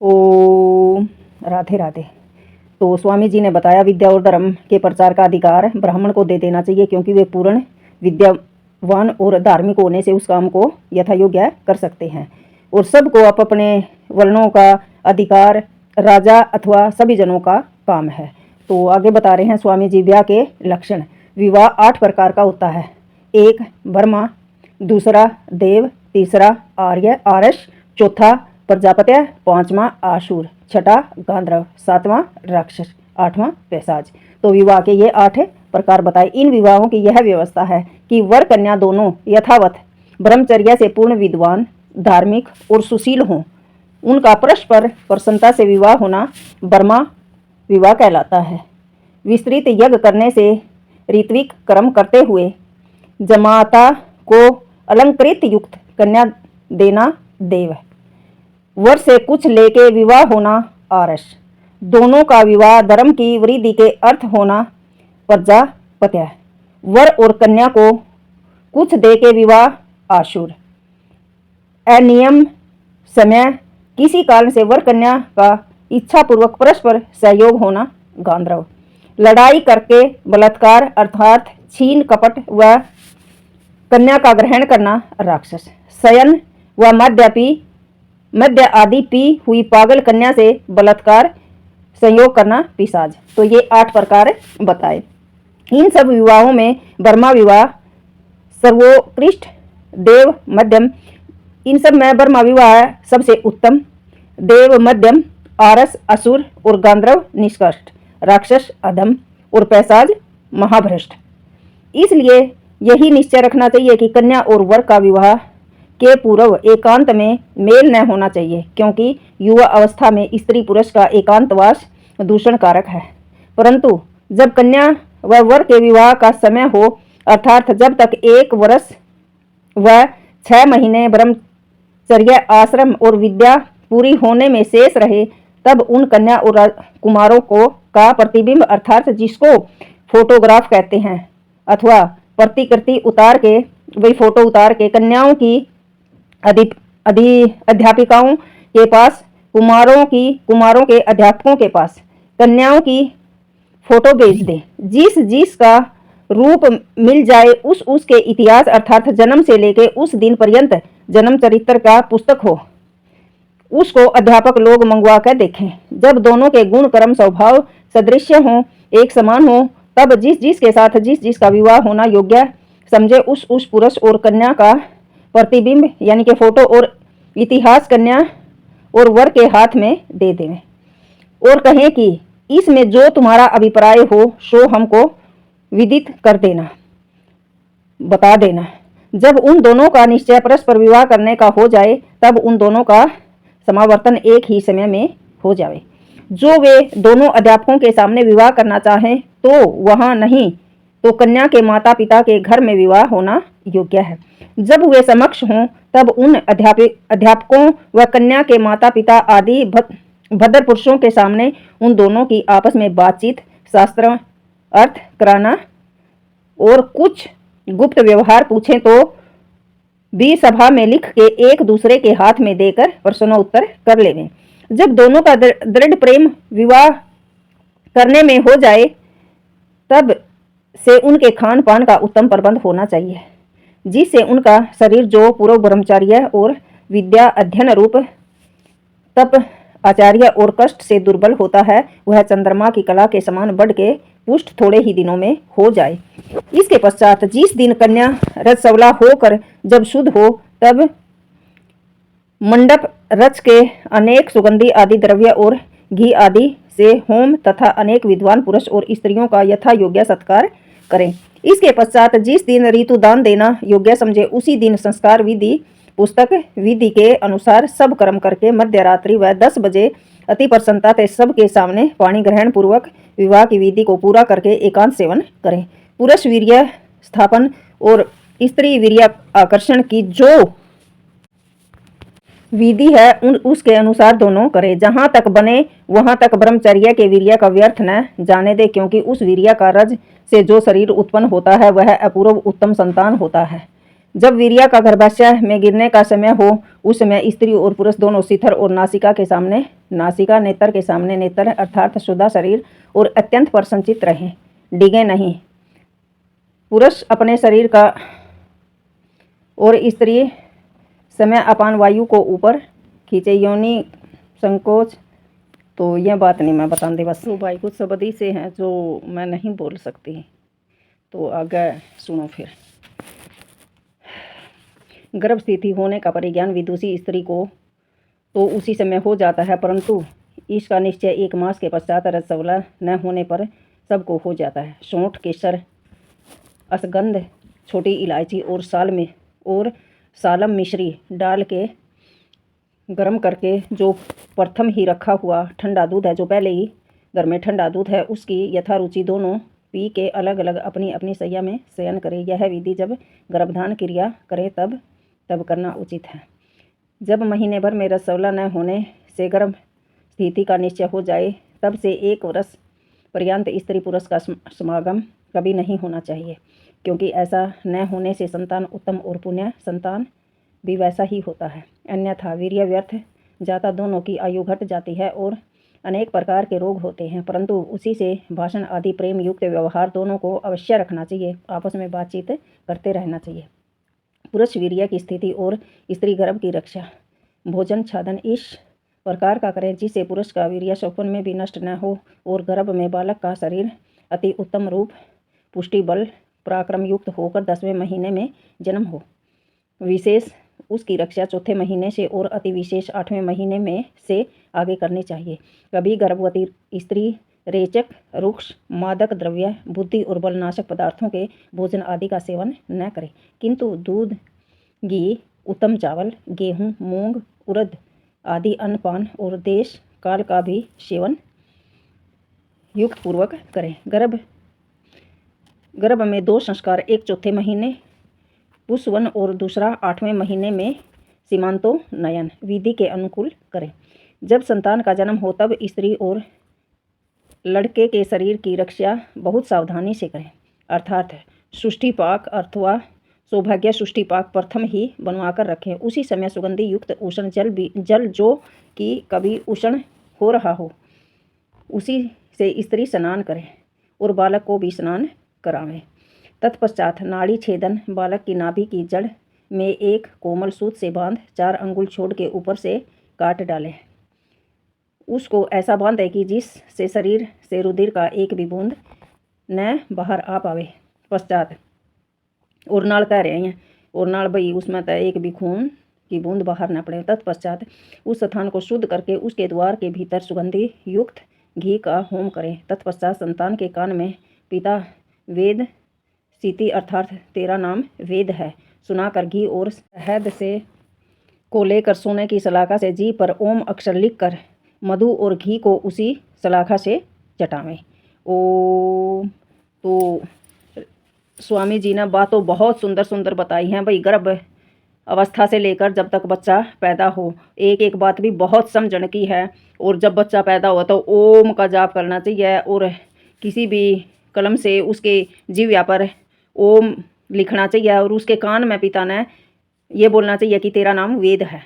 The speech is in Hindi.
ओम राधे राधे। तो स्वामी जी ने बताया विद्या और धर्म के प्रचार का अधिकार ब्राह्मण को दे देना चाहिए, क्योंकि वे पूर्ण विद्यावान और धार्मिक होने से उस काम को यथायोग्य कर सकते हैं और सबको अपने वर्णों का अधिकार राजा अथवा सभी जनों का काम है। तो आगे बता रहे हैं स्वामी जी विवाह के लक्षण। विवाह 8 प्रकार का होता है। 1 ब्रह्मा, दूसरा देव, तीसरा आर्य आरस, चौथा प्रजापत्य, 5वां आशुर, 6ठा गांधर्व, 7वां राक्षस, 8वां पैशाच। तो विवाह के ये 8 प्रकार बताए। इन विवाहों की यह व्यवस्था है कि वर कन्या दोनों यथावत ब्रह्मचर्य से पूर्ण विद्वान, धार्मिक और सुशील हों। उनका परस्पर प्रसन्नता से विवाह होना ब्रह्मा विवाह कहलाता है। विस्तृत यज्ञ करने से ऋत्विक कर्म करते हुए जमाता को अलंकृत युक्त कन्या देना देव। वर से कुछ लेके विवाह होना आरस। दोनों का विवाह धर्म की वृद्धि के अर्थ होना प्रजापत्य। वर और कन्या को कुछ दे के विवाह आशुर। अनियम समय किसी कारण से वर कन्या का इच्छापूर्वक परस्पर सहयोग होना गांधर्व। लड़ाई करके बलात्कार अर्थात छीन कपट व कन्या का ग्रहण करना राक्षस। शयन व मद्य आदि पी हुई पागल कन्या से बलात्कार संयोग करना पिशाच। तो ये 8 प्रकार बताए। इन सब विवाहों में ब्रह्मा विवाह सर्वोत्कृष्ट, देव मध्यम, इन सब में ब्रह्मा विवाह सबसे उत्तम, देव मध्यम, आरस असुर और गांधर्व निष्कृष्ट, राक्षस अधम और पैशाच महाभ्रष्ट। इसलिए यही निश्चय रखना चाहिए कि कन्या और वर का विवाह के पूर्व एकांत में मेल न होना चाहिए, क्योंकि युवा अवस्था में स्त्री पुरुष का एकांतवास दूषण कारक है। परंतु जब कन्या व वर के विवाह का समय हो, अर्थात जब तक 1 वर्ष व 6 महीने ब्रह्मचर्य आश्रम और विद्या पूरी होने में शेष रहे, तब उन कन्या और कुमारों को का प्रतिबिंब अर्थात जिसको फोटोग्राफ कहते हैं अथवा प्रतिकृति उतार के वही फोटो उतार के कन्याओं की अध्यापिकाओं के पास, कुमारों के अध्यापकों के पास कन्याओं की फोटो भेज दे। जिस का रूप मिल जाए उसके इतिहास अर्थात जन्म से लेके उस दिन पर्यंत जन्म चरित्र का पुस्तक हो, उसको अध्यापक लोग मंगवा कर देखें। जब दोनों के गुण कर्म स्वभाव सदृश्य हों, एक समान हो, तब जिस के साथ जिसका विवाह होना योग्य समझे उस पुरुष और कन्या का प्रतिबिंब यानी कि फोटो और इतिहास कन्या और वर के हाथ में दे दें और कहें कि इसमें जो तुम्हारा अभिप्राय हो सो हमको विदित कर देना, बता देना। जब उन दोनों का निश्चय परस्पर विवाह करने का हो जाए, तब उन दोनों का समावर्तन एक ही समय में हो जाए। जो वे दोनों अध्यापकों के सामने विवाह करना चाहें तो वहां नहीं, तो कन्या के माता पिता के घर में विवाह होना योग्य है। जब वे समक्ष हों, तब उन अध्यापकों व कन्या के माता पिता आदि भद्र पुरुषों के सामने उन दोनों की आपस में बातचीत, शास्त्र अर्थ कराना और कुछ गुप्त व्यवहार पूछें तो भी सभा में लिख के एक दूसरे के हाथ में देकर प्रश्नोत्तर कर लेवें। जब दोनों का दृढ़ प्रेम विवाह करने में हो जाए, तब से उनके खान पान का उत्तम प्रबंध होना चाहिए, जिससे उनका शरीर जो पूर्व ब्रह्मचर्य और विद्या अध्ययन रूप तप आचार्य और कष्ट से दुर्बल होता है, वह चंद्रमा की कला के समान बढ़ के पुष्ट थोड़े ही दिनों में हो जाए। इसके पश्चात जिस दिन कन्या रजस्वला होकर जब शुद्ध हो, तब मंडप रच के अनेक सुगंधी आदि द्रव्य और घी आदि से होम तथा अनेक विद्वान पुरुष और स्त्रियों का यथा योग्य सत्कार करें। इसके पश्चात जिस दिन ऋतु दान देना योग्य समझे, उसी दिन संस्कार विधि पुस्तक विधि के अनुसार सब कर्म करके मध्यरात्रि व 10 बजे अति प्रसन्नता से सबके सामने पाणी ग्रहण पूर्वक विवाह की विधि को पूरा करके एकांत सेवन करें। पुरुष वीर्य स्थापन और स्त्री वीर्य आकर्षण की जो विधि है उसके अनुसार दोनों करें। जहाँ तक बने वहाँ तक ब्रह्मचर्य के वीर्य का व्यर्थ न जाने दे, क्योंकि उस वीर्य का रज से जो शरीर उत्पन्न होता है वह अपूर्व उत्तम संतान होता है। जब वीर्य का गर्भाशय में गिरने का समय हो उस समय स्त्री और पुरुष दोनों शिखर और नासिका के सामने नासिका, नेत्र के सामने नेत्र अर्थात शुद्ध शरीर और अत्यंत प्रसन्नचित्त रहें, डिगे नहीं। पुरुष अपने शरीर का और स्त्री समय अपान वायु को ऊपर खींचे, योनि संकोच। तो यह बात नहीं मैं बता दी, बस भाई कुछ शब्द से हैं जो मैं नहीं बोल सकती, तो आगे सुनो फिर। गर्भ स्थिति होने का परिज्ञान विदुषी स्त्री को तो उसी समय हो जाता है, परंतु इसका निश्चय 1 मास के पश्चात रसवला न होने पर सबको हो जाता है। सौंठ, केसर, अश्वगंध, छोटी इलायची और सालम मिश्री डाल के गर्म करके जो प्रथम ही रखा हुआ ठंडा दूध है, जो पहले ही घर में ठंडा दूध है, उसकी यथारुचि दोनों पी के अलग अलग अपनी अपनी शैया में शयन करे। यह विधि जब गर्भधान क्रिया करे तब करना उचित है। जब महीने भर में रसवला न होने से गर्भ स्थिति का निश्चय हो जाए तब से 1 वर्ष पर्यंत स्त्री पुरुष का समागम कभी नहीं होना चाहिए, क्योंकि ऐसा न होने से संतान उत्तम और पुण्य संतान भी वैसा ही होता है। अन्यथा वीर्य व्यर्थ जाता, दोनों की आयु घट जाती है और अनेक प्रकार के रोग होते हैं। परंतु उसी से भाषण आदि प्रेम युक्त व्यवहार दोनों को अवश्य रखना चाहिए, आपस में बातचीत करते रहना चाहिए। पुरुष वीर्य की स्थिति और स्त्री गर्भ की रक्षा, भोजन छादन इस प्रकार का करें जिससे पुरुष का वीर्य स्वप्न में भी नष्ट न हो और गर्भ में बालक का शरीर अति उत्तम रूप, पुष्टि, बल, पराक्रम युक्त होकर 10वें महीने में जन्म हो। विशेष उसकी रक्षा 4थे महीने से और अति विशेष 8वें महीने में से आगे करनी चाहिए। कभी गर्भवती स्त्री रेचक, रुक्ष, मादक द्रव्य, बुद्धि और बलनाशक पदार्थों के भोजन आदि का सेवन न करे, किंतु दूध, घी, उत्तम चावल, गेहूँ, मूंग, उड़द आदि अन्नपान और देश काल का भी सेवन युक्त पूर्वक करें। गर्भ में 2 संस्कार, एक 4थे महीने पुष्वन और दूसरा 8वें महीने में सीमांतोन्नयन विधि के अनुकूल करें। जब संतान का जन्म हो तब स्त्री और लड़के के शरीर की रक्षा बहुत सावधानी से करें, अर्थात सुष्टिपाक अथवा सौभाग्य सुष्टिपाक प्रथम ही बनवाकर रखें। उसी समय सुगंधि युक्त उष्ण जल जो कि कभी उष्ण हो रहा हो उसी से स्त्री स्नान करे और बालक को भी स्नान करावें। तत्पश्चात नाड़ी छेदन, बालक की नाभि की जड़ में एक कोमल सूत से बांध 4 अंगुल छोड़ के ऊपर से काट डालें। उसको ऐसा बांधे कि जिससे शरीर से रुधिर का एक भी बूंद न बाहर आ पावे। पश्चात ओरनाल कह रहे हैं, ओरनाल भाई उसमें तो एक भी खून की बूंद बाहर न पड़े। तत्पश्चात उस स्थान को शुद्ध करके उसके द्वार के भीतर सुगंधि युक्त घी का होम करें। तत्पश्चात संतान के कान में पिता वेद सीति अर्थात तेरा नाम वेद है सुनाकर घी और शहद से को लेकर सोने की सलाखा से जी पर ओम अक्षर लिखकर मधु और घी को उसी सलाखा से चटावें। ओम। तो स्वामी जी ने बातों बहुत सुंदर सुंदर बताई हैं भाई। गर्भ अवस्था से लेकर जब तक बच्चा पैदा हो, एक एक बात भी बहुत समझने की है। और जब बच्चा पैदा हुआ तो ओम का जाप करना चाहिए और किसी भी कलम से उसके जीव्या पर ओम लिखना चाहिए और उसके कान में पिता ने ये बोलना चाहिए कि तेरा नाम वेद है।